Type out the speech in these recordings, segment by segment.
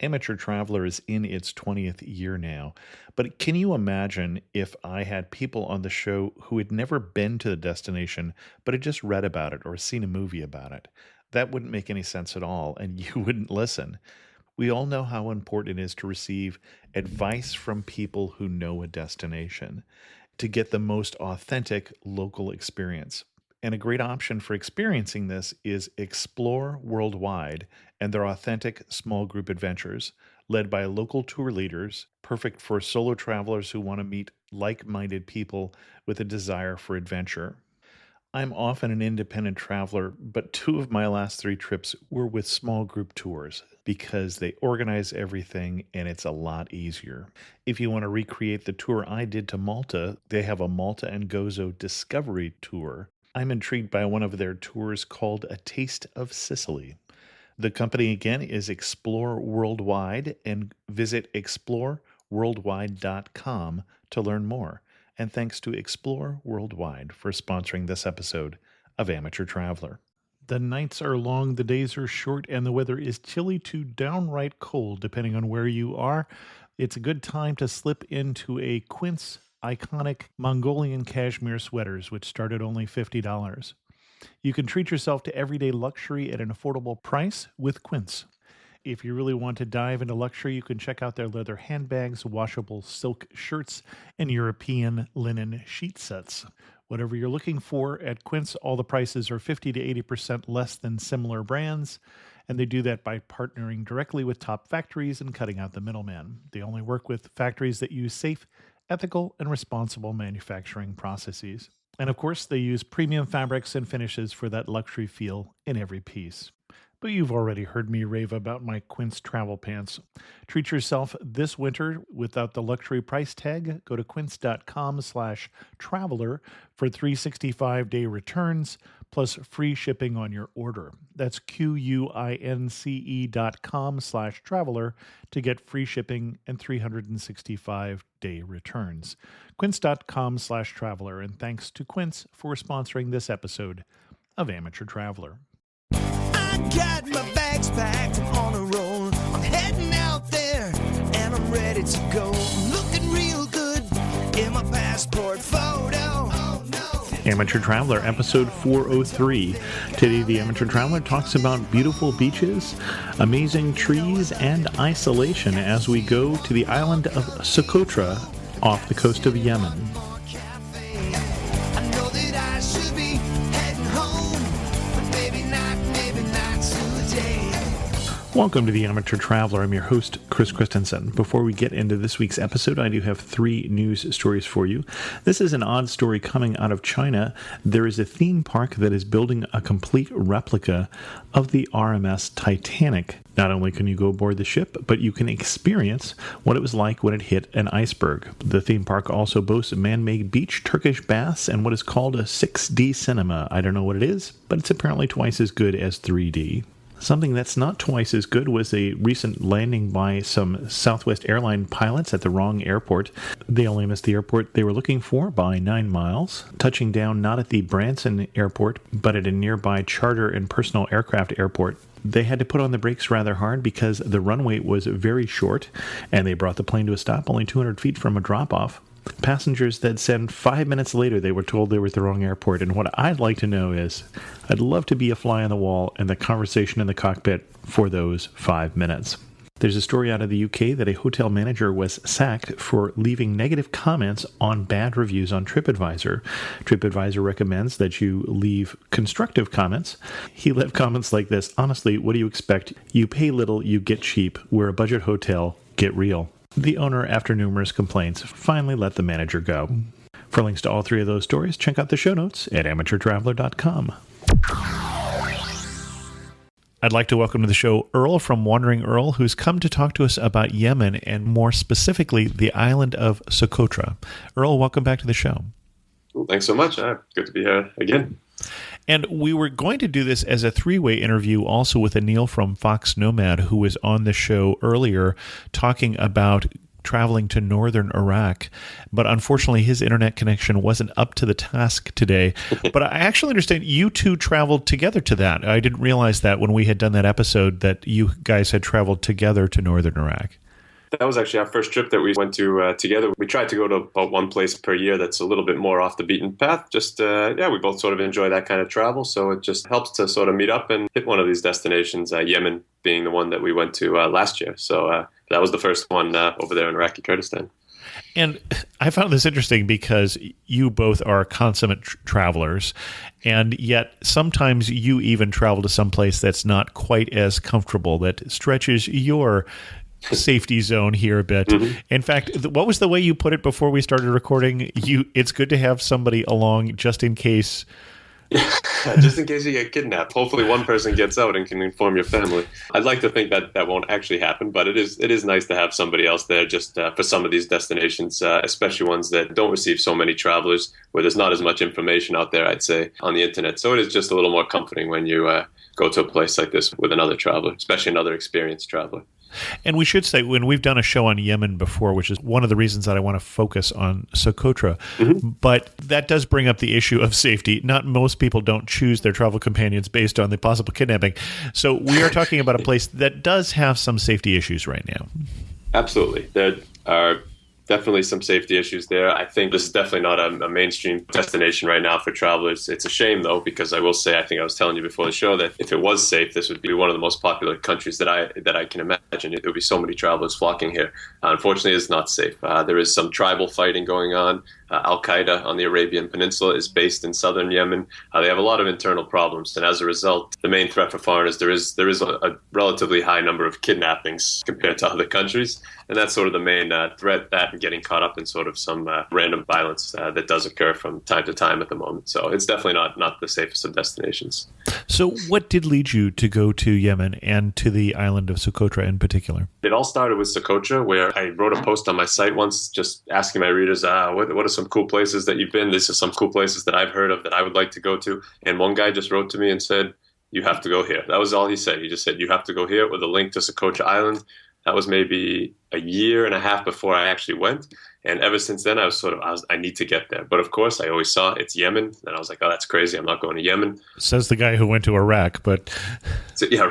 Amateur Traveler is in its 20th year now, but can you imagine if I had people on the show who had never been to the destination, but had just read about it or seen a movie about it? That wouldn't make any sense at all, and you wouldn't listen. We all know how important it is to receive advice from people who know a destination to get the most authentic local experience. And a great option for experiencing this is Explore Worldwide and their authentic small group adventures, led by local tour leaders, perfect for solo travelers who want to meet like minded people with a desire for adventure. I'm often an independent traveler, but two of my last three trips were with small group tours because they organize everything and it's a lot easier. If you want to recreate the tour I did to Malta, they have a Malta and Gozo Discovery Tour. I'm intrigued by one of their tours called A Taste of Sicily. The company again is Explore Worldwide, and visit exploreworldwide.com to learn more. And thanks to Explore Worldwide for sponsoring this episode of Amateur Traveler. The nights are long, the days are short, and the weather is chilly to downright cold, depending on where you are. It's a good time to slip into a Quince iconic Mongolian cashmere sweaters, which start at only $50. You can treat yourself to everyday luxury at an affordable price with Quince. If you really want to dive into luxury, you can check out their leather handbags, washable silk shirts, and European linen sheet sets. Whatever you're looking for at Quince, all the prices are 50 to 80% less than similar brands, and they do that by partnering directly with top factories and cutting out the middleman. They only work with factories that use safe, ethical, and responsible manufacturing processes. And of course, they use premium fabrics and finishes for that luxury feel in every piece. But you've already heard me rave about my Quince travel pants. Treat yourself this winter without the luxury price tag. Go to quince.com/traveler for 365-day returns plus free shipping on your order. That's QUINCE.com/traveler to get free shipping and 365-day returns. Quince.com/traveler. And thanks to Quince for sponsoring this episode of Amateur Traveler. I got my bags packed, I'm on a roll. I'm heading out there, and I'm ready to go. I'm looking real good in my passport photo. Oh, no. Amateur Traveler, episode 403. Today, the Amateur Traveler talks about beautiful beaches, amazing trees, and isolation as we go to the island of Socotra off the coast of Yemen. Welcome to the Amateur Traveler. I'm your host, Chris Christensen. Before we get into this week's episode, I do have three news stories for you. This is an odd story coming out of China. There is a theme park that is building a complete replica of the RMS Titanic. Not only can you go aboard the ship, but you can experience what it was like when it hit an iceberg. The theme park also boasts man-made beach, Turkish baths, and what is called a 6D cinema. I don't know what it is, but it's apparently twice as good as 3D. Something that's not twice as good was a recent landing by some Southwest airline pilots at the wrong airport. They only missed the airport they were looking for by 9 miles, touching down not at the Branson airport, but at a nearby charter and personal aircraft airport. They had to put on the brakes rather hard because the runway was very short, and they brought the plane to a stop only 200 feet from a drop-off. Passengers that said 5 minutes later they were told they were at the wrong airport. And what I'd like to know is, I'd love to be a fly on the wall in the conversation in the cockpit for those 5 minutes. There's a story out of the UK that a hotel manager was sacked for leaving negative comments on bad reviews on TripAdvisor. TripAdvisor recommends that you leave constructive comments. He left comments like this: honestly, what do you expect? You pay little, you get cheap. We're a budget hotel. Get real. The owner, after numerous complaints, finally let the manager go. For links to all three of those stories, check out the show notes at amateurtraveler.com. I'd like to welcome to the show Earl from Wandering Earl, who's come to talk to us about Yemen and more specifically the island of Socotra. Earl, welcome back to the show. Well, thanks so much. Good to be here again. And we were going to do this as a three-way interview also with Anil from Fox Nomad, who was on the show earlier talking about traveling to northern Iraq, but unfortunately his internet connection wasn't up to the task today. But I actually understand you two traveled together to that. I didn't realize that when we had done that episode that you guys had traveled together to northern Iraq. That was actually our first trip that we went to together. We tried to go to about one place per year that's a little bit more off the beaten path. Just, we both sort of enjoy that kind of travel. So it just helps to sort of meet up and hit one of these destinations, Yemen being the one that we went to last year. So that was the first one over there in Iraqi Kurdistan. And I found this interesting because you both are consummate travelers, and yet sometimes you even travel to some place that's not quite as comfortable, that stretches your safety zone here a bit. Mm-hmm. In fact, what was the way you put it before we started recording? It's good to have somebody along just in case. Just in case you get kidnapped. Hopefully one person gets out and can inform your family. I'd like to think that won't actually happen, but it is nice to have somebody else there just for some of these destinations, especially ones that don't receive so many travelers, where there's not as much information out there, I'd say, on the internet. So it is just a little more comforting when you go to a place like this with another traveler, especially another experienced traveler. And we should say, when we've done a show on Yemen before, which is one of the reasons that I want to focus on Socotra, but that does bring up the issue of safety. Not most people don't choose their travel companions based on the possible kidnapping. So we are talking about a place that does have some safety issues right now. Absolutely. There are definitely some safety issues there. I think this is definitely not a mainstream destination right now for travelers. It's a shame, though, because I will say, I think I was telling you before the show that if it was safe, this would be one of the most popular countries that I can imagine. There would be so many travelers flocking here. Unfortunately, it's not safe. There is some tribal fighting going on. Al-Qaeda on the Arabian Peninsula is based in southern Yemen. They have a lot of internal problems, and as a result, the main threat for foreigners, there is a relatively high number of kidnappings compared to other countries, and that's sort of the main threat, that and getting caught up in sort of some random violence that does occur from time to time at the moment. So it's definitely not the safest of destinations. So what did lead you to go to Yemen and to the island of Socotra in particular? It all started with Socotra, where I wrote a post on my site once just asking my readers, what are some cool places that you've been? These are some cool places that I've heard of that I would like to go to. And one guy just wrote to me and said, you have to go here. That was all he said. He just said, you have to go here, with a link to Socotra Island. That was maybe a year and a half before I actually went. And ever since then, I need to get there. But of course, I always saw it's Yemen. And I was like, oh, that's crazy. I'm not going to Yemen. Says the guy who went to Iraq, but... So, yeah,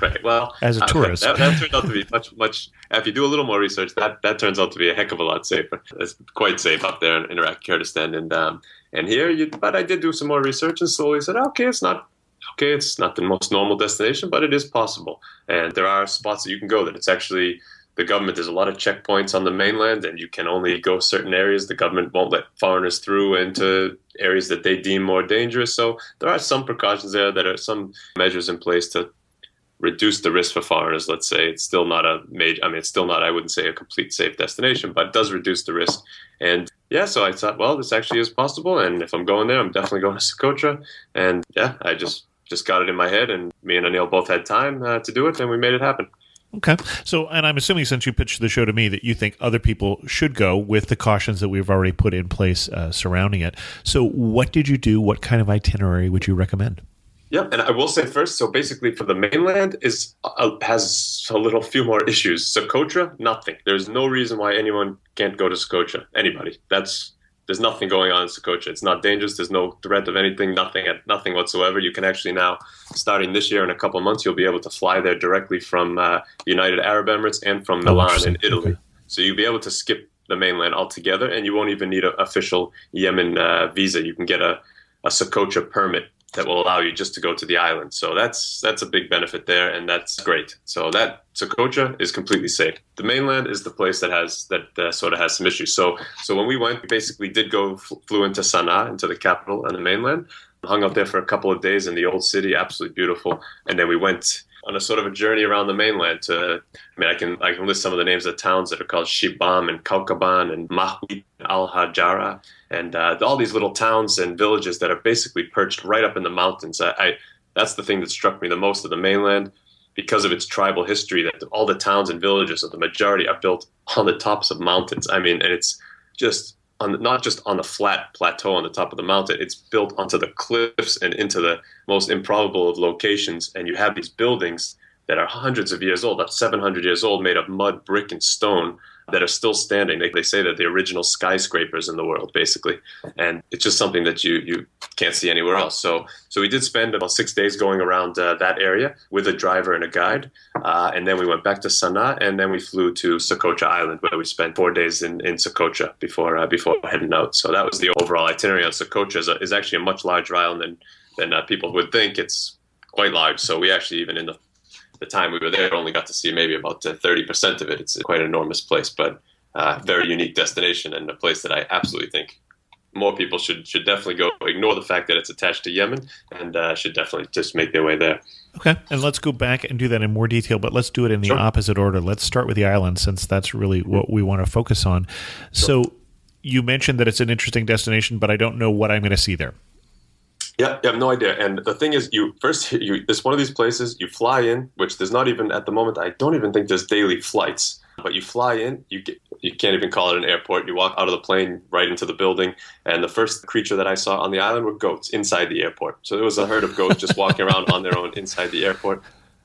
right. Well, as a tourist. That turned out to be much... If you do a little more research, that turns out to be a heck of a lot safer. It's quite safe up there in Iraqi Kurdistan. And here, but I did do some more research and slowly said, it's not the most normal destination, but it is possible. And there are spots that you can go that it's actually... The government, there's a lot of checkpoints on the mainland, and you can only go certain areas. The government won't let foreigners through into areas that they deem more dangerous. So there are some precautions there, that are some measures in place to reduce the risk for foreigners. Let's say it's still not it's still not, I wouldn't say, a complete safe destination, but it does reduce the risk. And yeah, so I thought, well, this actually is possible. And if I'm going there, I'm definitely going to Socotra. And yeah, I just got it in my head, and me and Anil both had time to do it, and we made it happen. Okay. So, and I'm assuming since you pitched the show to me that you think other people should go with the cautions that we've already put in place surrounding it. So what did you do? What kind of itinerary would you recommend? Yeah, and I will say first, so basically for the mainland has a few more issues. Socotra, nothing. There's no reason why anyone can't go to Socotra. Anybody. There's nothing going on in Socotra. It's not dangerous. There's no threat of anything, nothing whatsoever. You can actually now, starting this year in a couple of months, you'll be able to fly there directly from United Arab Emirates and from Milan in Italy. Okay. So you'll be able to skip the mainland altogether, and you won't even need an official Yemen visa. You can get a Socotra permit that will allow you just to go to the island. So that's a big benefit there, and that's great. So that Socotra is completely safe. The mainland is the place that sort of has some issues. So when we went, we basically flew into Sana'a, into the capital on the mainland, hung out there for a couple of days in the old city, absolutely beautiful. And then we went on a sort of a journey around the mainland I can list some of the names of towns that are called Shibam and Kaukaban and Mahwit, Al-Hajara, and all these little towns and villages that are basically perched right up in the mountains. That's the thing that struck me the most of the mainland, because of its tribal history, that all the towns and villages, of the majority, are built on the tops of mountains. And it's just not just on the flat plateau on the top of the mountain, it's built onto the cliffs and into the most improbable of locations. And you have these buildings that are hundreds of years old, up 700 years old, made of mud, brick, and stone that are still standing. They say that the original skyscrapers in the world, basically. And it's just something that you can't see anywhere else. So we did spend about 6 days going around that area with a driver and a guide. And then we went back to Sana'a, and then we flew to Socotra Island, where we spent 4 days in Socotra before heading out. So that was the overall itinerary on Socotra. Is actually a much larger island than people would think. It's quite large. So we actually, even in the time we were there, only got to see maybe about 30% of it. It's quite an enormous place, but very unique destination, and a place that I absolutely think more people should definitely go. Ignore the fact that it's attached to Yemen, and should definitely just make their way there. Okay, and let's go back and do that in more detail, but let's do it in the opposite order. Let's start with the island, since that's really what we want to focus on. So you mentioned that it's an interesting destination, but I don't know what I'm going to see there. Yeah, I have no idea. And the thing is, it's one of these places, you fly in, which there's not even, at the moment, I don't even think there's daily flights. But you fly in, you can't even call it an airport. You walk out of the plane right into the building, and the first creature that I saw on the island were goats inside the airport. So there was a herd of goats just walking around on their own inside the airport.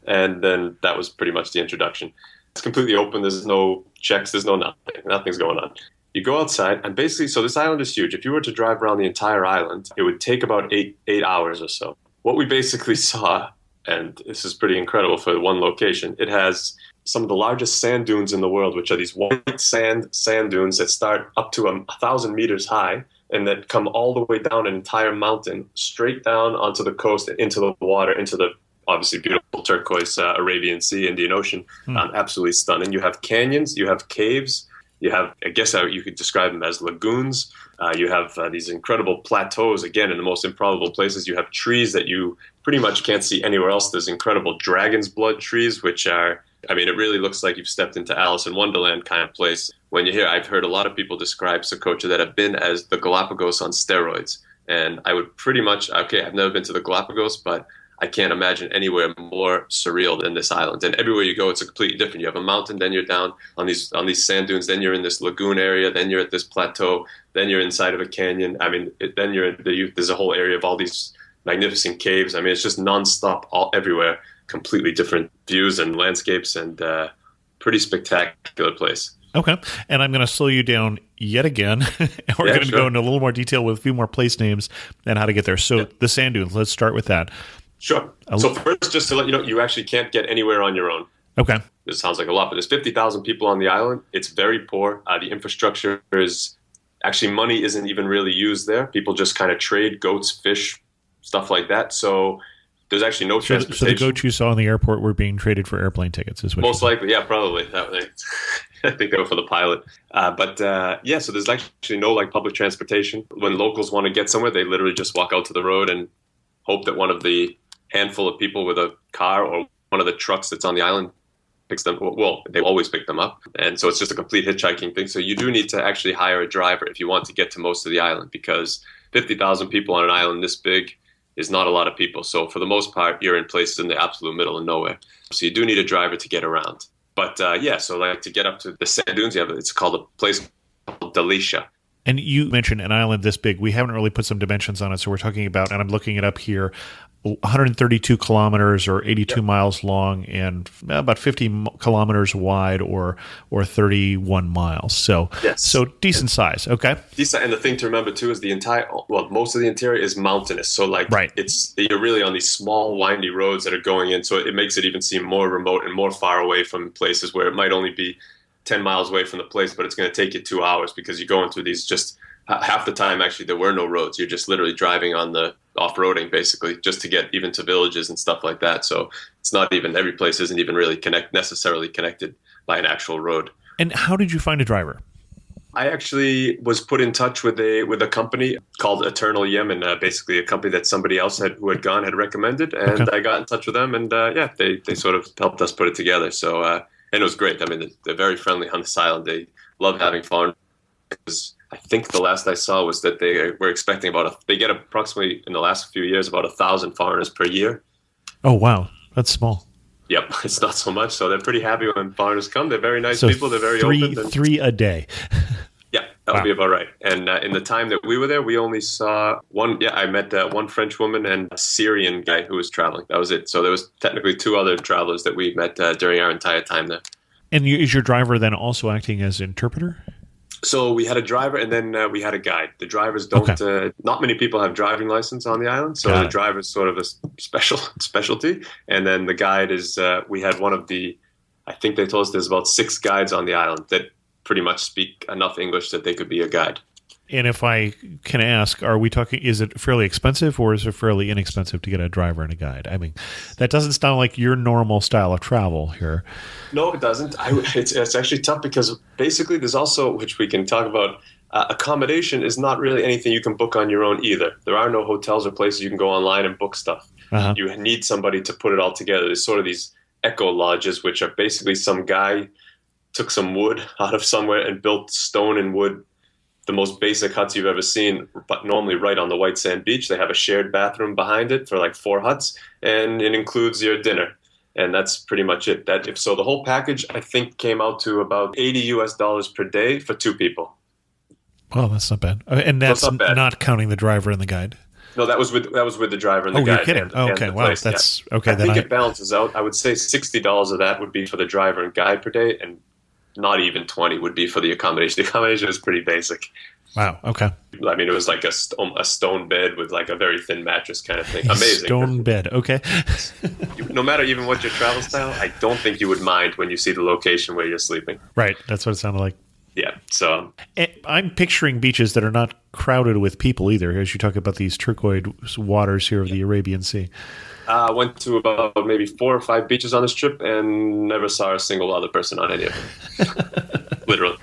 And then that was pretty much the introduction. It's completely open. There's no checks. There's no nothing. Nothing's going on. You go outside, and basically, so this island is huge. If you were to drive around the entire island, it would take about eight hours or so. What we basically saw, and this is pretty incredible for one location, it has some of the largest sand dunes in the world, which are these white sand dunes that start up to 1,000 meters high, and that come all the way down an entire mountain, straight down onto the coast and into the water, into the obviously beautiful turquoise Arabian Sea, Indian Ocean. Absolutely stunning. You have canyons, you have caves, you have, I guess you could describe them as lagoons. You have these incredible plateaus, again, in the most improbable places. You have trees that you pretty much can't see anywhere else. There's incredible dragon's blood trees, which are, I mean, it really looks like you've stepped into Alice in Wonderland kind of place. When you hear, I've heard a lot of people describe Socotra that have been as the Galapagos on steroids. And I would pretty much, okay, I've never been to the Galapagos, but I can't imagine anywhere more surreal than this island. And everywhere you go, it's completely different. You have a mountain, then you're down on these sand dunes, then you're in this lagoon area, then you're at this plateau, then you're inside of a canyon. I mean, there's a whole area of all these magnificent caves. I mean, it's just nonstop, everywhere, completely different views and landscapes, and pretty spectacular place. Okay, and I'm going to slow you down yet again. And we're going to go into a little more detail with a few more place names and how to get there. So the sand dunes, let's start with that. Sure. So first, just to let you know, you actually can't get anywhere on your own. Okay. This sounds like a lot, but there's 50,000 people on the island. It's very poor. The infrastructure is actually, money isn't even really used there. People just kind of trade goats, fish, stuff like that. So there's actually no transportation. So the goats you saw in the airport were being traded for airplane tickets, is what most likely, yeah, probably. I think they were for the pilot. So there's actually no public transportation. When locals want to get somewhere, they literally just walk out to the road and hope that one of the handful of people with a car or one of the trucks that's on the island picks them. Well, they always pick them up. And so it's just a complete hitchhiking thing. So you do need to actually hire a driver if you want to get to most of the island, because 50,000 people on an island this big is not a lot of people. So for the most part, you're in places in the absolute middle of nowhere. So you do need a driver to get around. But to get up to the sand dunes, it's called a place called Dalisha. And you mentioned an island this big. We haven't really put some dimensions on it, so we're talking about, and I'm looking it up here, 132 kilometers or 82 miles long, and about 50 kilometers wide or 31 miles. So, so decent size. Okay. Decent. And the thing to remember too is most of the interior is mountainous. So you're really on these small windy roads that are going in. So it makes it even seem more remote and more far away from places where it might only be 10 miles away from the place, but it's going to take you 2 hours because you're going through these just half the time. Actually, there were no roads. You're just literally driving on the off-roading basically just to get even to villages and stuff like that. So it's not even, every place isn't even really necessarily connected by an actual road. And how did you find a driver? I actually was put in touch with a company called Eternal Yemen, basically a company that somebody else who had gone had recommended, and I got in touch with them, and they sort of helped us put it together. So and it was great. I mean, they're very friendly on this island. They love having foreigners. I think the last I saw was that they were expecting they get approximately in the last few years about 1,000 foreigners per year. Oh, wow. That's small. Yep. It's not so much. So they're pretty happy when foreigners come. They're very nice people. They're very open. Three a day. Yeah. That would Wow. be about right. And in the time that we were there, we only saw one. Yeah, I met one French woman and a Syrian guy who was traveling. That was it. So there was technically two other travelers that we met during our entire time there. And is your driver then also acting as interpreter? So we had a driver and then we had a guide. The drivers don't. Okay. Not many people have driving license on the island, so Got the it. driver's sort of a specialty. And then the guide is. We had one of the. I think they told us there's about 6 guides on the island that pretty much speak enough English that they could be a guide. And if I can ask, are we talking, is it fairly expensive or is it fairly inexpensive to get a driver and a guide? I mean, that doesn't sound like your normal style of travel here. No, it doesn't. It's actually tough because basically there's also, which we can talk about, accommodation is not really anything you can book on your own either. There are no hotels or places you can go online and book stuff. Uh-huh. You need somebody to put it all together. There's sort of these eco lodges, which are basically some guy took some wood out of somewhere and built stone and wood, the most basic huts you've ever seen, but normally right on the white sand beach. They have a shared bathroom behind it for like 4 huts, and it includes your dinner. And that's pretty much it. So the whole package, I think, came out to about $80 per day for 2 people. Well, that's not bad. And that's not bad. not counting the driver and the guide. No, that was with the driver and the Oh, guide. you're kidding. And, Okay, and the wow. place, That's yeah. okay. I think it balances out. I would say $60 of that would be for the driver and guide per day, and not even 20 would be for the accommodation. The accommodation is pretty basic. Wow. Okay. I mean, it was like a stone bed with like a very thin mattress kind of thing. Amazing. Stone bed. Okay. No matter even what your travel style, I don't think you would mind when you see the location where you're sleeping. Right. That's what it sounded like. Yeah. So I'm picturing beaches that are not crowded with people either, as you talk about these turquoise waters here of the Arabian Sea. I went to about maybe 4 or 5 beaches on this trip and never saw a single other person on any of them. Literally.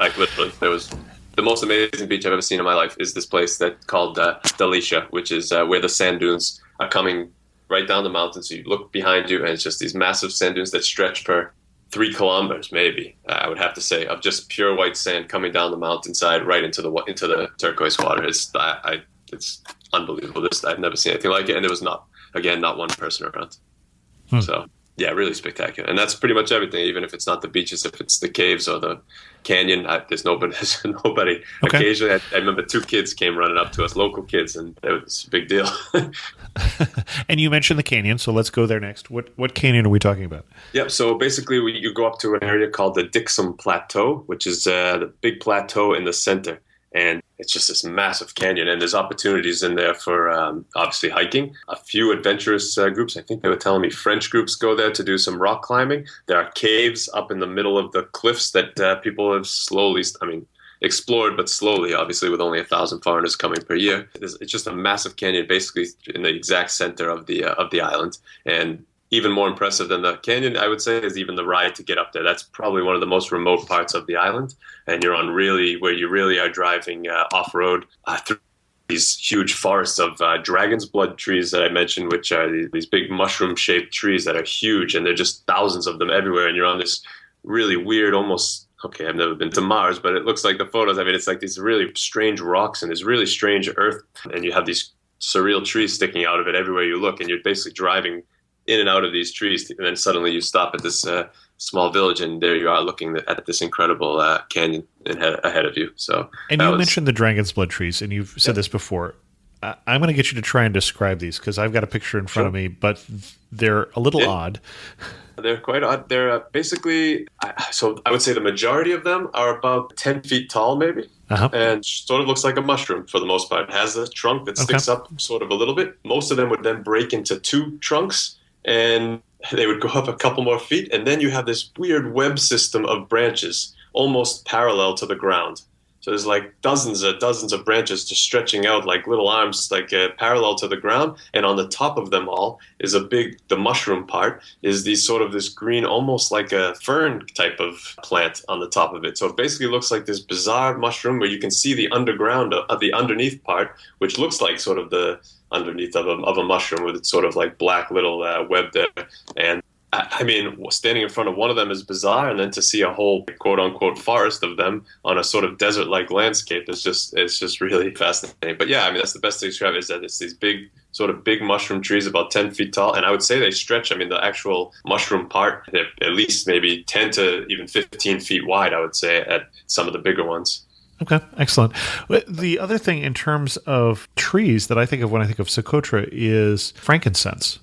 There was the most amazing beach I've ever seen in my life is this place that called Dalicia, which is where the sand dunes are coming right down the mountain. So you look behind you and it's just these massive sand dunes that stretch for 3 kilometers, maybe, I would have to say, of just pure white sand coming down the mountainside right into the turquoise water. It's unbelievable. I've never seen anything like it, and there was not one person around. So yeah, really spectacular. And that's pretty much everything. Even if it's not the beaches, if it's the caves or the canyon, there's nobody. Okay. Occasionally, I remember 2 kids came running up to us, local kids, and it was a big deal. And you mentioned the canyon, so let's go there next. What canyon are we talking about? Yep. So basically, you go up to an area called the Dixon Plateau, which is the big plateau in the center. And it's just this massive canyon, and there's opportunities in there for obviously hiking. A few adventurous groups, I think they were telling me French groups go there to do some rock climbing. There are caves up in the middle of the cliffs that people have explored, but slowly, obviously, with only 1,000 foreigners coming per year. It's just a massive canyon, basically in the exact center of the island. And even more impressive than the canyon, I would say, is even the ride to get up there. That's probably one of the most remote parts of the island. And you're on where you really are driving off-road through these huge forests of dragon's blood trees that I mentioned, which are these big mushroom-shaped trees that are huge. And there are just thousands of them everywhere. And you're on this really weird, almost, okay, I've never been to Mars, but it looks like the photos. I mean, it's like these really strange rocks and this really strange earth. And you have these surreal trees sticking out of it everywhere you look. And you're basically driving in and out of these trees, and then suddenly you stop at this small village, and there you are looking at this incredible canyon ahead of you. So, and you mentioned the dragon's blood trees, and you've said this before. I'm going to get you to try and describe these because I've got a picture in front of me, but they're a little odd. They're quite odd. They're basically, so I would say the majority of them are about 10 feet tall, maybe. Uh-huh. And sort of looks like a mushroom for the most part. It has a trunk that sticks up sort of a little bit. Most of them would then break into 2 trunks, and they would go up a couple more feet, and then you have this weird web system of branches almost parallel to the ground. So there's like dozens of branches just stretching out like little arms, like parallel to the ground. And on the top of them all is the mushroom part is this green, almost like a fern type of plant on the top of it. So it basically looks like this bizarre mushroom where you can see the underground of the underneath part, which looks like sort of the underneath of a mushroom with its sort of like black little web there. And I mean, standing in front of one of them is bizarre, and then to see a whole quote-unquote forest of them on a sort of desert-like landscape it's just really fascinating. But yeah, I mean, that's the best to describe it, is that it's these big mushroom trees about 10 feet tall, and I would say they stretch. I mean, the actual mushroom part, they're at least maybe 10 to even 15 feet wide, I would say, at some of the bigger ones. Okay, excellent. The other thing in terms of trees that I think of when I think of Socotra is frankincense.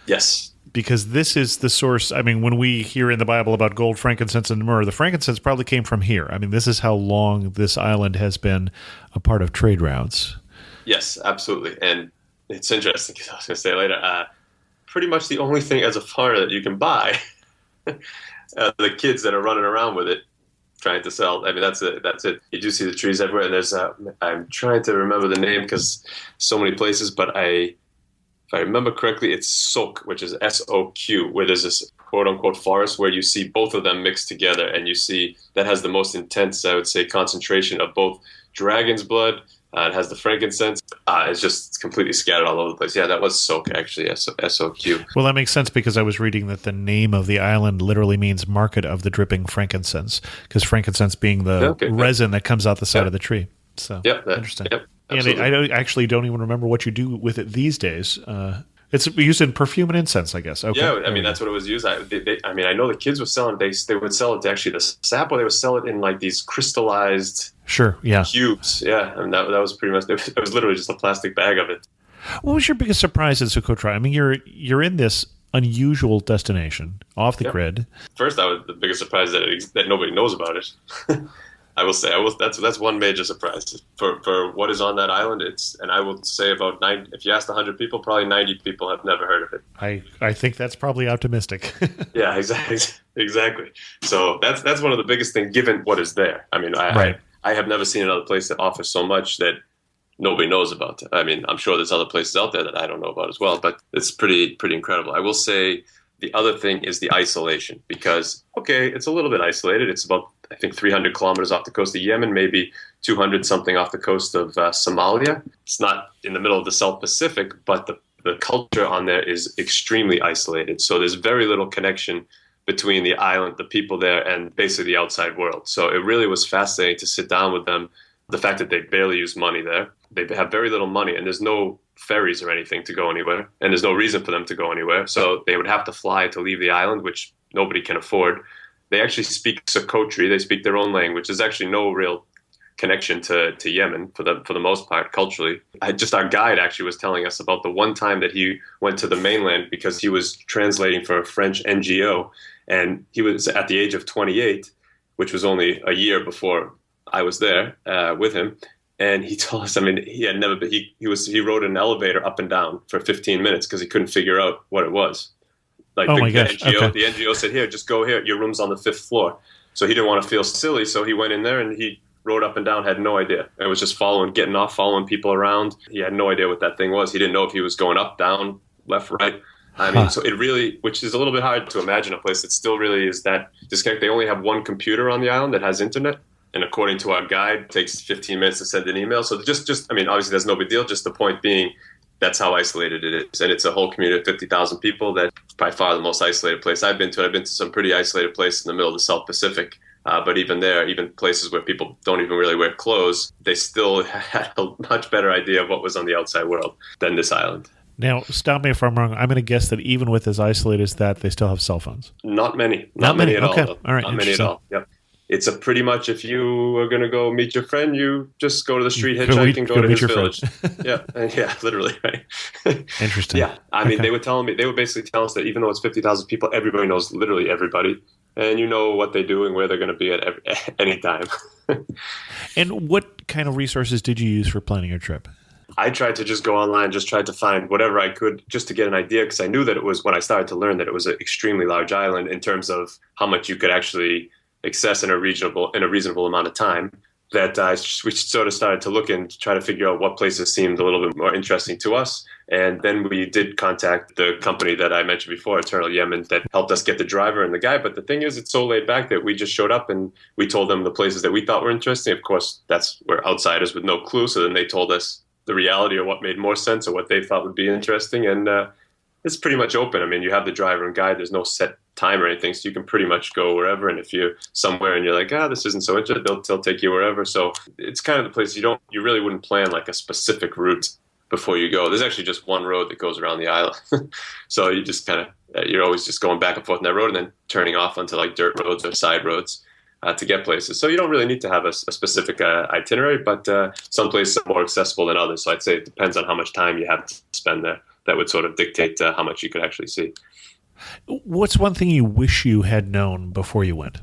Yes. Because this is the source. I mean, when we hear in the Bible about gold, frankincense, and myrrh, the frankincense probably came from here. I mean, this is how long this island has been a part of trade routes. Yes, absolutely. And it's interesting because I was going to say later, pretty much the only thing as a foreigner that you can buy, the kids that are running around with it, trying to sell. I mean, that's it. That's it. You do see the trees everywhere. And there's, I'm trying to remember the name because so many places, but if I remember correctly, it's Soc, which is SOQ, where there's this quote unquote forest where you see both of them mixed together, and you see that has the most intense, I would say, concentration of both dragon's blood. It has the frankincense. It's completely scattered all over the place. Yeah, that was Soc, actually, SOQ. Well, that makes sense because I was reading that the name of the island literally means market of the dripping frankincense, because frankincense being the resin that comes out the side of the tree. So, interesting. Yep, and I don't even remember what you do with it these days. It's used in perfume and incense, I guess. Okay. Yeah, I mean, that's what it was used. I mean, I know the kids were selling. They would sell it to actually the sap, or they would sell it in like these crystallized cubes. Yeah, and that was pretty much. It was literally just a plastic bag of it. What was your biggest surprise in Socotra? I mean, you're in this unusual destination off the grid. First, the biggest surprise that nobody knows about it. I will say that's one major surprise for what is on that island. And I will say about 90. If you asked 100 people, probably 90 people have never heard of it. I think that's probably optimistic. Yeah, exactly. So that's one of the biggest things given what is there. I mean, I have never seen another place that offers so much that nobody knows about. I mean, I'm sure there's other places out there that I don't know about as well, but it's pretty incredible. I will say the other thing is the isolation, because it's a little bit isolated. It's about, I think, 300 kilometers off the coast of Yemen, maybe 200 something off the coast of Somalia. It's not in the middle of the South Pacific, but the culture on there is extremely isolated. So there's very little connection between the island, the people there, and basically the outside world. So it really was fascinating to sit down with them. The fact that they barely use money there. They have very little money, and there's no ferries or anything to go anywhere, and there's no reason for them to go anywhere. So they would have to fly to leave the island, which nobody can afford. They actually speak Socotri. They speak their own language. There's actually no real connection to Yemen for the most part culturally. Our guide actually was telling us about the one time that he went to the mainland because he was translating for a French NGO, and he was at the age of 28, which was only a year before I was there with him. And he told us, I mean, he had never been, he rode an elevator up and down for 15 minutes because he couldn't figure out what it was. Like the NGO said, here, just go here. Your room's on the 5th floor. So he didn't want to feel silly. So he went in there and he rode up and down, had no idea. It was just getting off, following people around. He had no idea what that thing was. He didn't know if he was going up, down, left, right. I mean, so it really, which is a little bit hard to imagine a place that still really is that disconnected. They only have one computer on the island that has internet. And according to our guide, it takes 15 minutes to send an email. So I mean, obviously that's no big deal. Just the point being, that's how isolated it is. And it's a whole community of 50,000 people. That's by far the most isolated place I've been to. I've been to some pretty isolated places in the middle of the South Pacific. But even there, even places where people don't even really wear clothes, they still had a much better idea of what was on the outside world than this island. Now, stop me if I'm wrong. I'm going to guess that even with as isolated as that, they still have cell phones. Not many. Not many at all. All right. Not many at all. Yep. It's a pretty much, if you are going to go meet your friend, you just go to the street, hitchhike, and go to his village. Yeah, literally. Right. Interesting. Yeah, I mean, they would basically tell us that even though it's 50,000 people, everybody knows literally everybody, and you know what they do and where they're going to be at any time. And what kind of resources did you use for planning your trip? I tried to just go online, just tried to find whatever I could just to get an idea, because I knew that it was, when I started to learn, that it was an extremely large island in terms of how much you could actually access in a reasonable amount of time, that we sort of started to look and try to figure out what places seemed a little bit more interesting to us. And then we did contact the company that I mentioned before, Socotra and Yemen, that helped us get the driver and the guide. But the thing is, it's so laid back that we just showed up and we told them the places that we thought were interesting. Of course, we're outsiders with no clue. So then they told us the reality or what made more sense or what they thought would be interesting. And it's pretty much open. I mean, you have the driver and guide. There's no set time or anything, so you can pretty much go wherever. And if you're somewhere and you're like, this isn't so interesting, they'll take you wherever. So it's kind of the place you really wouldn't plan like a specific route before you go. There's actually just one road that goes around the island. So you just kind of, you're always just going back and forth on that road and then turning off onto like dirt roads or side roads. to get places. So you don't really need to have a specific itinerary, but some places are more accessible than others. So I'd say it depends on how much time you have to spend there. That would sort of dictate how much you could actually see. What's one thing you wish you had known before you went?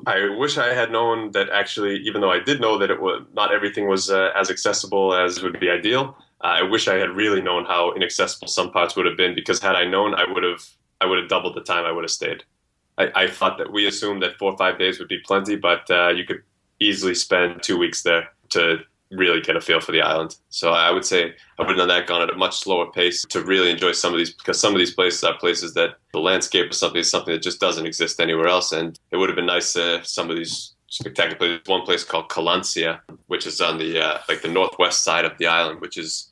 I wish I had known that actually, even though I did know that not everything was as accessible as would be ideal, I wish I had really known how inaccessible some parts would have been, because had I known, I would have doubled the time I would have stayed. I thought that we assumed that 4 or 5 days would be plenty, but you could easily spend 2 weeks there to really get a feel for the island. So I would say I would have done that, gone at a much slower pace to really enjoy some of these, because some of these places are places that the landscape or something is something that just doesn't exist anywhere else. And it would have been nice some of these spectacular places. One place called Calancia, which is on the the northwest side of the island, which is,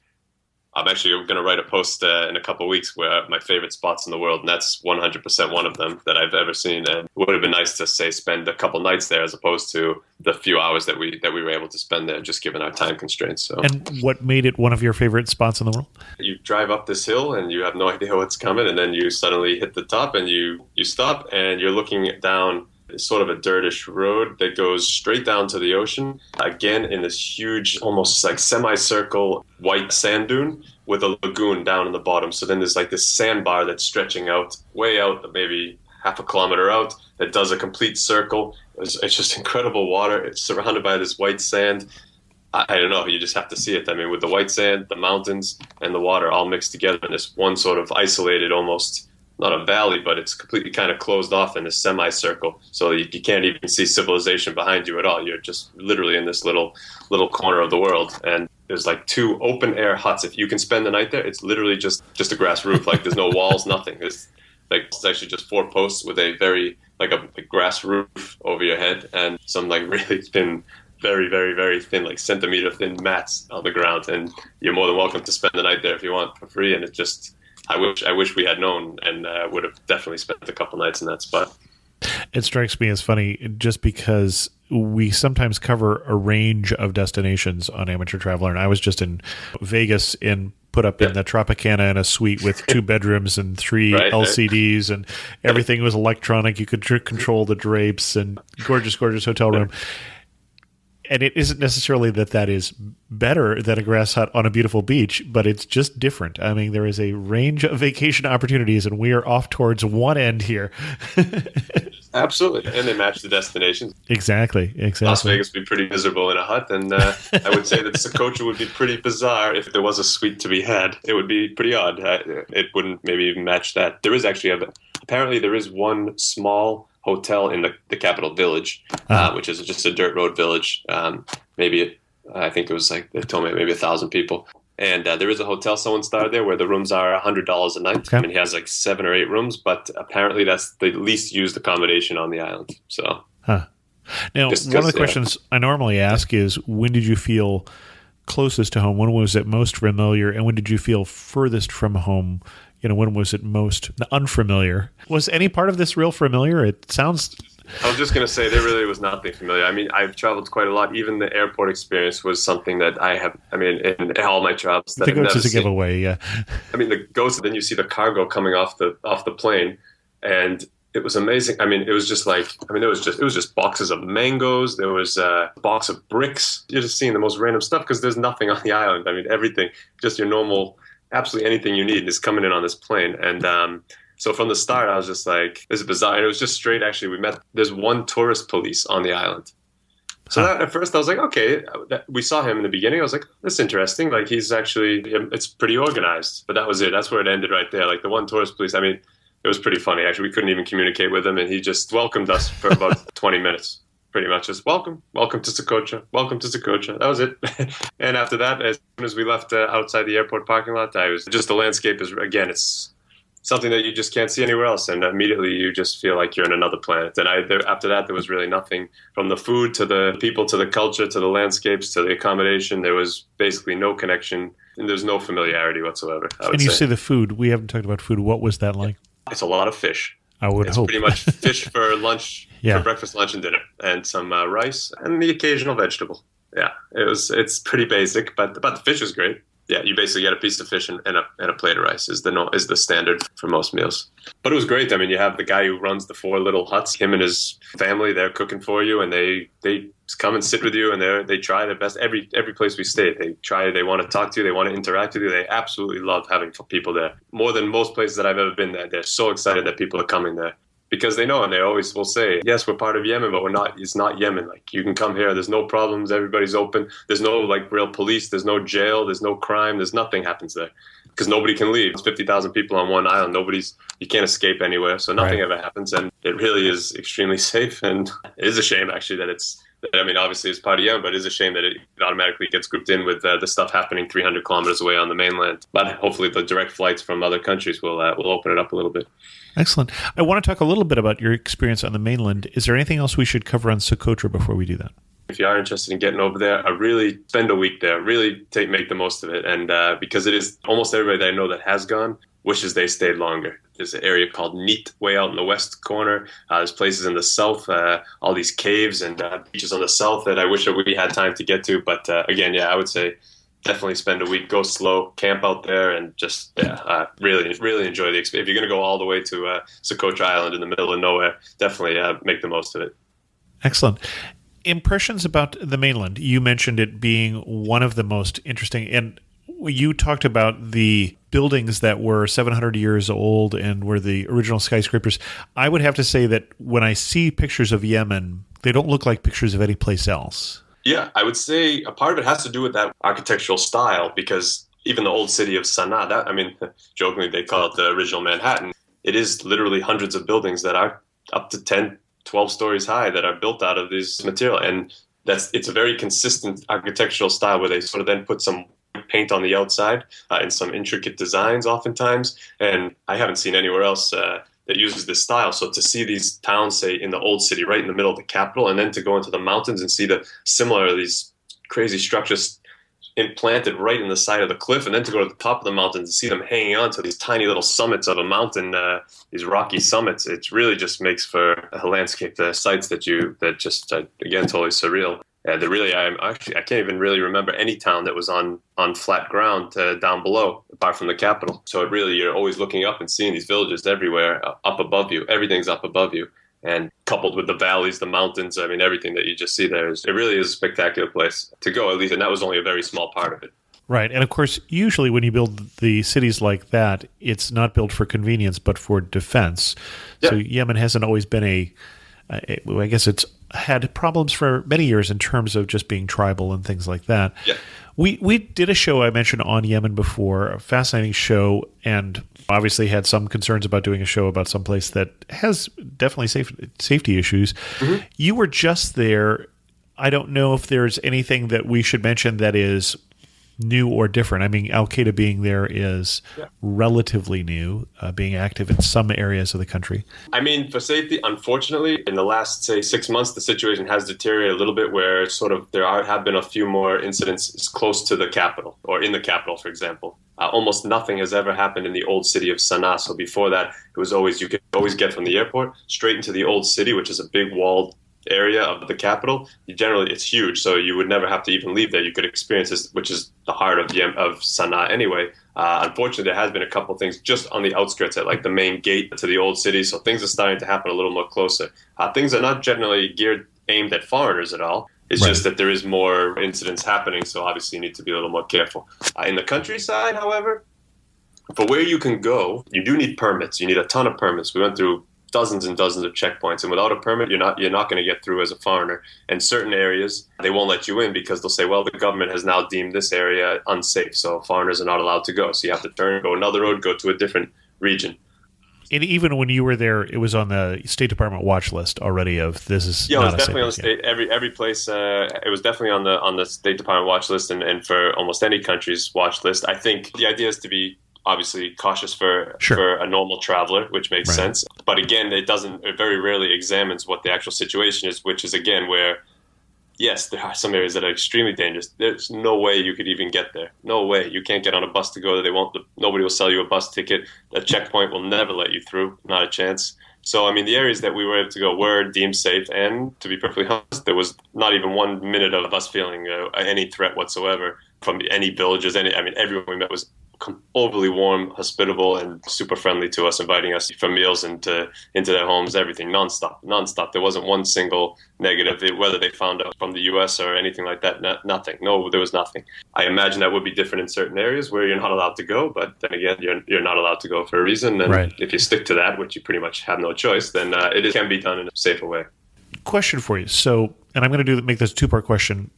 I'm actually going to write a post in a couple of weeks where my favorite spots in the world, and that's 100% one of them that I've ever seen. And it would have been nice to spend a couple nights there as opposed to the few hours that we were able to spend there, just given our time constraints. So. And what made it one of your favorite spots in the world? You drive up this hill and you have no idea what's coming, and then you suddenly hit the top and you stop and you're looking down sort of a dirtish road that goes straight down to the ocean, again in this huge, almost like semicircle white sand dune with a lagoon down in the bottom. So then there's like this sandbar that's stretching out, way out, maybe half a kilometer out, that does a complete circle. It's just incredible water. It's surrounded by this white sand. I don't know, you just have to see it. I mean, with the white sand, the mountains, and the water all mixed together in this one sort of isolated, almost not a valley, but it's completely kind of closed off in a semicircle. So you can't even see civilization behind you at all. You're just literally in this little corner of the world. And there's like 2 open air huts. If you can spend the night there, it's literally just a grass roof. Like there's no walls, nothing. It's actually just 4 posts with a very, like a grass roof over your head, and some like really thin, very, very, very thin, like centimeter thin mats on the ground. And you're more than welcome to spend the night there if you want for free. And it just, I wish we had known, and would have definitely spent a couple nights in that spot. It strikes me as funny just because we sometimes cover a range of destinations on Amateur Traveler, and I was just in Vegas put up in the Tropicana in a suite with 2 bedrooms and 3 LCDs, and everything was electronic. You could control the drapes, and gorgeous, gorgeous hotel room. And it isn't necessarily that is better than a grass hut on a beautiful beach, but it's just different. I mean, there is a range of vacation opportunities, and we are off towards one end here. Absolutely. And they match the destinations. Exactly. Las Vegas would be pretty miserable in a hut, and I would say that Socotra would be pretty bizarre if there was a suite to be had. It would be pretty odd. It wouldn't maybe even match that. There is actually apparently there is one small hotel in the capital village, which is just a dirt road village. I think it was like, they told me maybe 1,000 people. And there is a hotel someone started there where the rooms are $100 a night. Okay. I mean, he has like 7 or 8 rooms, but apparently that's the least used accommodation on the island. So, Now, one of the questions I normally ask is, when did you feel closest to home? When was it most familiar? And when did you feel furthest from home? When was it most unfamiliar? Was any part of this real familiar? It sounds... I was just going to say, there really was nothing familiar. I mean, I've traveled quite a lot. Even the airport experience was something that in all my travels. The goats is a giveaway, yeah. I mean, the goats, then you see the cargo coming off the plane, and it was amazing. I mean, it was just like, it was just boxes of mangoes. There was a box of bricks. You're just seeing the most random stuff because there's nothing on the island. I mean, everything, just your normal, absolutely anything you need is coming in on this plane. And so from the start, I was just like, this is bizarre. And it was just straight, actually, there's one tourist police on the island. So at first I was like, okay, we saw him in the beginning. I was like, that's interesting. Like, he's actually, it's pretty organized. But that was it. That's where it ended right there. Like, the one tourist police, I mean, it was pretty funny. Actually, we couldn't even communicate with him. And he just welcomed us for about 20 minutes. Pretty much just welcome to Socotra, welcome to Socotra. That was it. And after that, as soon as we left outside the airport parking lot, the landscape is, again, it's something that you just can't see anywhere else. And immediately you just feel like you're in another planet. And after that, there was really nothing, from the food to the people to the culture to the landscapes to the accommodation. There was basically no connection, and there's no familiarity whatsoever. And you say the food. We haven't talked about food. What was that like? It's a lot of fish. It's pretty much fish for lunch, for breakfast, lunch, and dinner, and some rice and the occasional vegetable. Yeah, it's pretty basic, but the fish is great. Yeah, you basically get a piece of fish and a plate of rice is the standard for most meals. But it was great. I mean, you have the guy who runs the 4 little huts. Him and his family, they're cooking for you, and they come and sit with you, and they try their best. Every place we stayed, they want to talk to you, they want to interact with you. They absolutely love having people there. More than most places that I've ever been there. They're so excited that people are coming there. Because they know, and they always will say, yes, we're part of Yemen, but we're not. It's not Yemen. Like, you can come here. There's no problems. Everybody's open. There's no real police. There's no jail. There's no crime. There's nothing happens there because nobody can leave. It's 50,000 people on one island. You can't escape anywhere. So nothing ever happens, and it really is extremely safe. And it is a shame actually obviously it's part of Yemen, but it is a shame that it automatically gets grouped in with the stuff happening 300 kilometers away on the mainland. But hopefully the direct flights from other countries will open it up a little bit. Excellent. I want to talk a little bit about your experience on the mainland. Is there anything else we should cover on Socotra before we do that? If you are interested in getting over there, I really spend a week there. Really make the most of it. And because it is almost everybody that I know that has gone wishes they stayed longer. There's an area called Neat way out in the west corner. There's places in the south, all these caves and beaches on the south that I wish that we had time to get to. But again, I would say definitely spend a week, go slow, camp out there, and just really, really enjoy the experience. If you're going to go all the way to Socotra Island in the middle of nowhere, definitely make the most of it. Excellent. Impressions about the mainland. You mentioned it being one of the most interesting, and you talked about the buildings that were 700 years old and were the original skyscrapers. I would have to say that when I see pictures of Yemen, they don't look like pictures of any place else. Yeah, I would say a part of it has to do with that architectural style, because even the old city of Sana'a, jokingly they call it the original Manhattan. It is literally hundreds of buildings that are up to 10, 12 stories high that are built out of this material. And it's a very consistent architectural style where they sort of then put some paint on the outside and some intricate designs oftentimes. And I haven't seen anywhere else that uses this style. So to see these towns, say, in the old city, right in the middle of the capital, and then to go into the mountains and see these crazy structures implanted right in the side of the cliff, and then to go to the top of the mountains and see them hanging on to these tiny little summits of a mountain, these rocky summits, it really just makes for a landscape, the sights that just again, totally surreal. I can't even really remember any town that was on flat ground down below, apart from the capital. So you're always looking up and seeing these villages everywhere, up above you. Everything's up above you. And coupled with the valleys, the mountains, everything that you just see there, it really is a spectacular place to go, at least. And that was only a very small part of it. Right. And of course, usually when you build the cities like that, it's not built for convenience, but for defense. Yeah. So Yemen hasn't always been I guess it's had problems for many years in terms of just being tribal and things like that. Yeah. We did a show I mentioned on Yemen before, a fascinating show, and obviously had some concerns about doing a show about some place that has definitely safety issues. Mm-hmm. You were just there. I don't know if there's anything that we should mention that is new or different. Al-Qaeda being there is relatively new, being active in some areas of the country. For safety, unfortunately, in the last, say, 6 months, the situation has deteriorated a little bit where have been a few more incidents close to the capital, or in the capital, for example. Almost nothing has ever happened in the old city of Sana'a. So before that, you could always get from the airport straight into the old city, which is a big walled area of the capital. It's huge, so you would never have to even leave there. You could experience this, which is the heart of Sana'a anyway. Unfortunately, there has been a couple of things just on the outskirts at the main gate to the old city, so things are starting to happen a little more closer. Things are not generally aimed at foreigners at all. It's just that there is more incidents happening, so obviously you need to be a little more careful. In the countryside, however, for where you can go, you do need permits. You need a ton of permits. We went through dozens and dozens of checkpoints, and without a permit, you're not going to get through as a foreigner. And certain areas, they won't let you in because they'll say, well, the government has now deemed this area unsafe, so foreigners are not allowed to go. So you have to go another road, go to a different region. And even when you were there, it was on the State Department watch list already of this is it was definitely on the state. Every place, it was definitely on the State Department watch list, and for almost any country's watch list. I think the idea is to be obviously cautious for a normal traveler, which makes sense. But again, it very rarely examines what the actual situation is, which is again where, yes, there are some areas that are extremely dangerous. There's no way you could even get there. No way. You can't get on a bus to go there. Nobody will sell you a bus ticket. A checkpoint will never let you through. Not a chance. So, I mean, the areas that we were able to go were deemed safe. And to be perfectly honest, there was not even 1 minute of us feeling any threat whatsoever from any villages. Everyone we met was overly warm, hospitable, and super friendly to us, inviting us for meals into their homes, everything, nonstop. There wasn't one single negative, whether they found out from the U.S. or anything like that, nothing. No, there was nothing. I imagine that would be different in certain areas where you're not allowed to go, but then again, you're not allowed to go for a reason, and right. If you stick to that, which you pretty much have no choice, then can be done in a safer way. Question for you. So, and I'm going to make this a two-part question.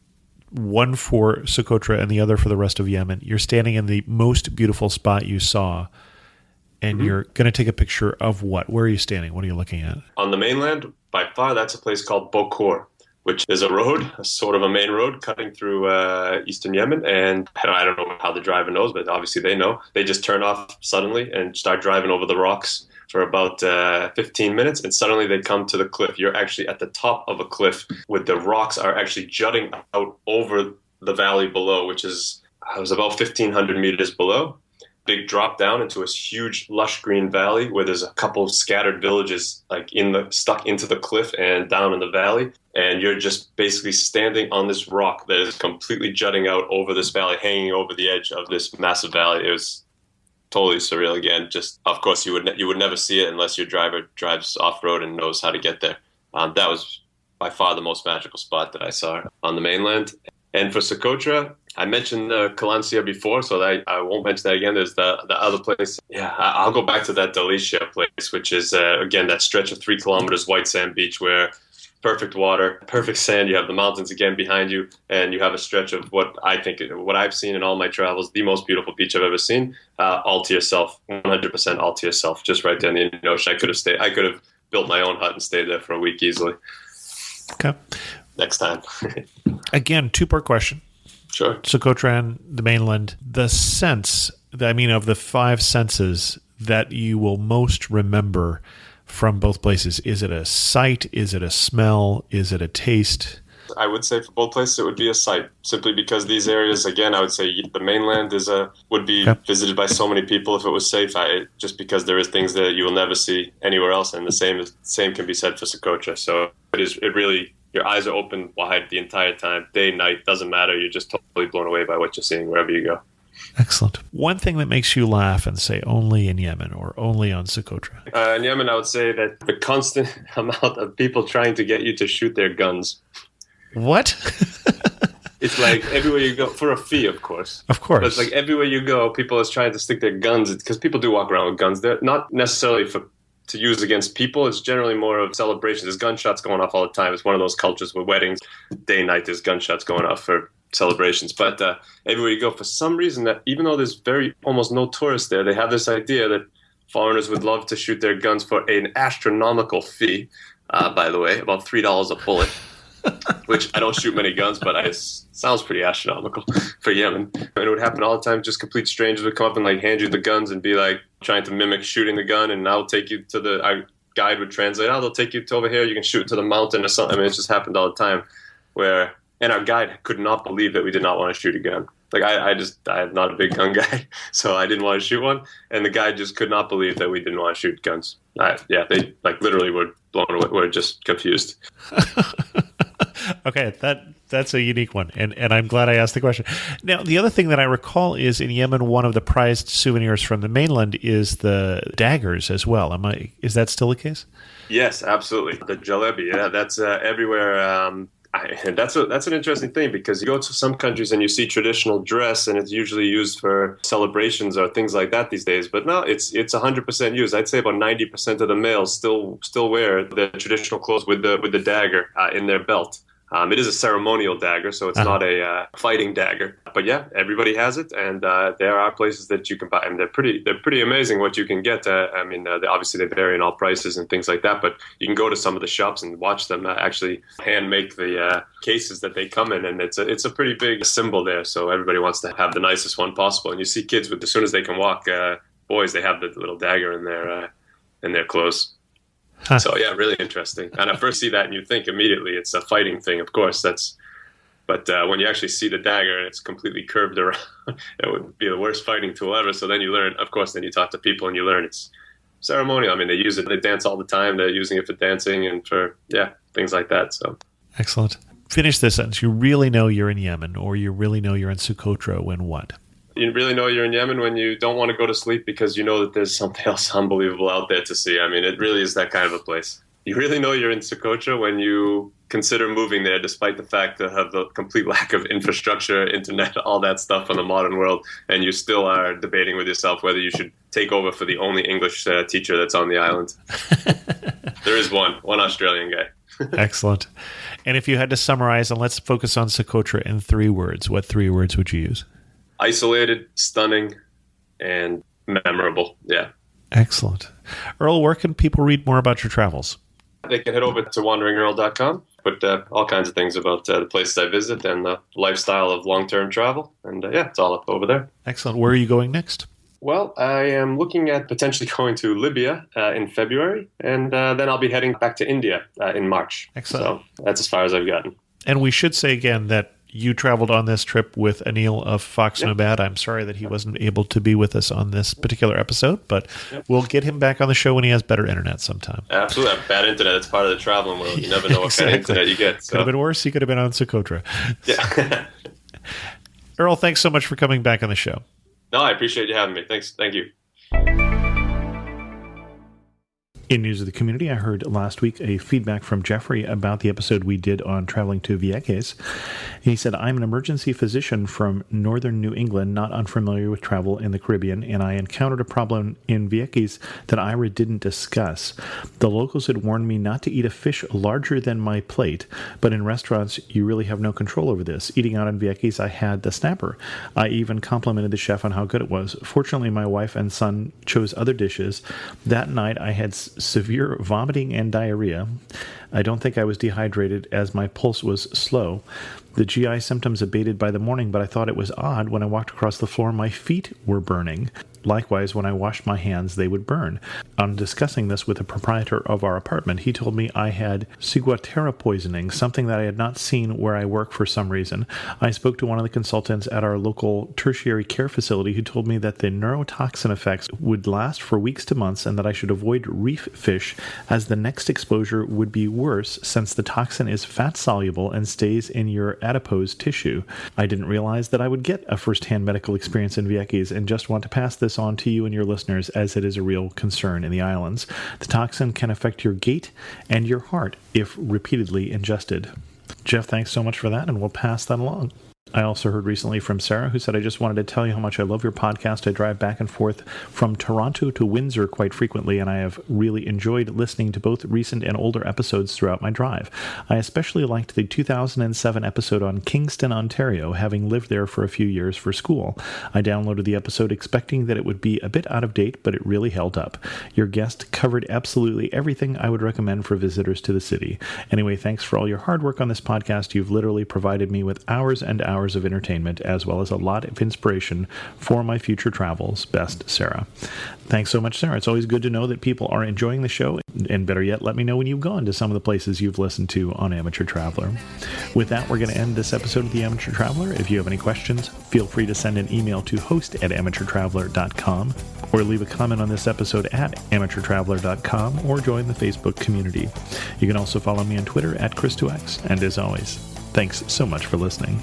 One for Socotra and the other for the rest of Yemen. You're standing in the most beautiful spot you saw, and you're going to take a picture of what? Where are you standing? What are you looking at? On the mainland, by far, that's a place called Bokor, which is a road, a sort of a main road cutting through eastern Yemen. And I don't know how the driver knows, but obviously they know. They just turn off suddenly and start driving over the rocks for about 15 minutes, and suddenly they come to the cliff. You're actually at the top of a cliff with the rocks are actually jutting out over the valley below, which was about 1,500 meters below. Big drop down into a huge lush green valley where there's a couple scattered villages like stuck into the cliff and down in the valley. And you're just basically standing on this rock that is completely jutting out over this valley, hanging over the edge of this massive valley. It was totally surreal again. Just, of course, you would never see it unless your driver drives off-road and knows how to get there. That was by far the most magical spot that I saw on the mainland. And for Socotra, I mentioned Kalancia before, so I won't mention that again. There's the other place. Yeah, I'll go back to that Delicia place, which is, again, that stretch of 3 kilometers, white sand beach where perfect water, perfect sand. You have the mountains again behind you, and you have a stretch of what I've seen in all my travels, the most beautiful beach I've ever seen, all to yourself, 100% all to yourself, just right there in the Indian Ocean. I could have built my own hut and stayed there for a week easily. Okay. Next time. Again, two-part question. Sure. Socotra and the mainland, the sense, of the 5 senses that you will most remember from both places. Is it a sight? Is it a smell? Is it a taste? I would say for both places it would be a sight, simply because these areas, again, I would say the mainland would be visited by so many people if it was safe, just because there is things that you will never see anywhere else, and the same can be said for Socotra. So it really, your eyes are open wide the entire time, day, night, doesn't matter. You're just totally blown away by what you're seeing wherever you go. Excellent. One thing that makes you laugh and say only in Yemen or only on Socotra? In Yemen, I would say that the constant amount of people trying to get you to shoot their guns. What? It's like everywhere you go, for a fee, of course. Of course. But it's like everywhere you go, people are trying to stick their guns, because people do walk around with guns. They're not necessarily to use against people. It's generally more of celebrations. There's gunshots going off all the time. It's one of those cultures with weddings, day and night, there's gunshots going off for celebrations. But everywhere you go, for some reason, that even though there's almost no tourists there, they have this idea that foreigners would love to shoot their guns for an astronomical fee, by the way, about $3 a bullet, which I don't shoot many guns, but it sounds pretty astronomical for Yemen. And it would happen all the time. Just complete strangers would come up and like hand you the guns and be like trying to mimic shooting the gun, and I'll take you to our guide would translate, they'll take you to over here, you can shoot to the mountain or something. I mean, it just happened all the time and our guide could not believe that we did not want to shoot a gun. Like I'm not a big gun guy, so I didn't want to shoot one. And the guy just could not believe that we didn't want to shoot guns. They like literally were blown away. We're just confused. Okay, that's a unique one, and I'm glad I asked the question. Now, the other thing that I recall is in Yemen, one of the prized souvenirs from the mainland is the daggers as well. Is that still the case? Yes, absolutely. The jalebi, yeah, that's everywhere. And that's an interesting thing, because you go to some countries and you see traditional dress and it's usually used for celebrations or things like that these days. But no, it's 100% used. I'd say about 90% of the males still wear the traditional clothes with the dagger in their belt. It is a ceremonial dagger, so it's not a fighting dagger. But yeah, everybody has it, and there are places that you can buy. I mean, they're pretty amazing what you can get. Obviously they vary in all prices and things like that, but you can go to some of the shops and watch them actually hand make the cases that they come in, and it's a pretty big symbol there. So everybody wants to have the nicest one possible, and you see kids as soon as they can walk, boys, they have the little dagger in their clothes. Huh. So yeah, really interesting. And I first see that and you think immediately it's a fighting thing, of course. But when you actually see the dagger and it's completely curved around, it would be the worst fighting tool ever. So then you learn, of course, then you talk to people and you learn it's ceremonial. I mean, they use it. They dance all the time. They're using it for dancing and for, things like that. So Excellent. Finish this sentence. You really know you're in Yemen, or you really know you're in Socotra when what? you really know you're in Yemen when you don't want to go to sleep because you know that there's something else unbelievable out there to see. I mean, it really is that kind of a place. You really know you're in Socotra when you consider moving there, despite the fact that have the complete lack of infrastructure, internet, all that stuff in the modern world, and you still are debating with yourself whether you should take over for the only English teacher that's on the island. There is one Australian guy. Excellent. And if you had to summarize, and let's focus on Socotra in 3 words, what 3 words would you use? Isolated, stunning, and memorable. Yeah. Excellent. Earl, where can people read more about your travels? They can head over to wanderingearl.com, put all kinds of things about the places I visit and the lifestyle of long-term travel. And it's all up over there. Excellent. Where are you going next? Well, I am looking at potentially going to Libya in February, and then I'll be heading back to India in March. Excellent. So that's as far as I've gotten. And we should say again that you traveled on this trip with Anil of Fox Nomad. I'm sorry that he wasn't able to be with us on this particular episode, but we'll get him back on the show when he has better internet sometime. Absolutely. Bad internet. It's part of the traveling world. You never know what kind of internet you get. So. Could have been worse. He could have been on Socotra. Yeah. Earl, thanks so much for coming back on the show. No, I appreciate you having me. Thanks. Thank you. In news of the community, I heard last week a feedback from Jeffrey about the episode we did on traveling to Vieques. He said, I'm an emergency physician from northern New England, not unfamiliar with travel in the Caribbean, and I encountered a problem in Vieques that Ira didn't discuss. The locals had warned me not to eat a fish larger than my plate, but in restaurants, you really have no control over this. Eating out in Vieques, I had the snapper. I even complimented the chef on how good it was. Fortunately, my wife and son chose other dishes. That night, I had severe vomiting and diarrhea. I don't think I was dehydrated as my pulse was slow. The GI symptoms abated by the morning, but I thought it was odd when I walked across the floor, my feet were burning. Likewise, when I washed my hands, they would burn. On discussing this with the proprietor of our apartment, he told me I had ciguatera poisoning, something that I had not seen where I work for some reason. I spoke to one of the consultants at our local tertiary care facility who told me that the neurotoxin effects would last for weeks to months and that I should avoid reef fish as the next exposure would be worse since the toxin is fat-soluble and stays in your adipose tissue. I didn't realize that I would get a first-hand medical experience in Vieques and just want to pass this on to you and your listeners as it is a real concern in the islands. The toxin can affect your gait and your heart if repeatedly ingested. Jeff, thanks so much for that, and we'll pass that along. I also heard recently from Sarah, who said, I just wanted to tell you how much I love your podcast. I drive back and forth from Toronto to Windsor quite frequently, and I have really enjoyed listening to both recent and older episodes throughout my drive. I especially liked the 2007 episode on Kingston, Ontario, having lived there for a few years for school. I downloaded the episode expecting that it would be a bit out of date, but it really held up. Your guest covered absolutely everything I would recommend for visitors to the city. Anyway, thanks for all your hard work on this podcast. You've literally provided me with hours and hours of entertainment, as well as a lot of inspiration for my future travels. Best, Sarah. Thanks so much, Sarah. It's always good to know that people are enjoying the show, and better yet, let me know when you've gone to some of the places you've listened to on Amateur Traveler. With that, we're going to end this episode of The Amateur Traveler. If you have any questions, feel free to send an email to host@amateurtraveler.com, or leave a comment on this episode at amateurtraveler.com, or join the Facebook community. You can also follow me on Twitter at Chris2X, and as always, thanks so much for listening.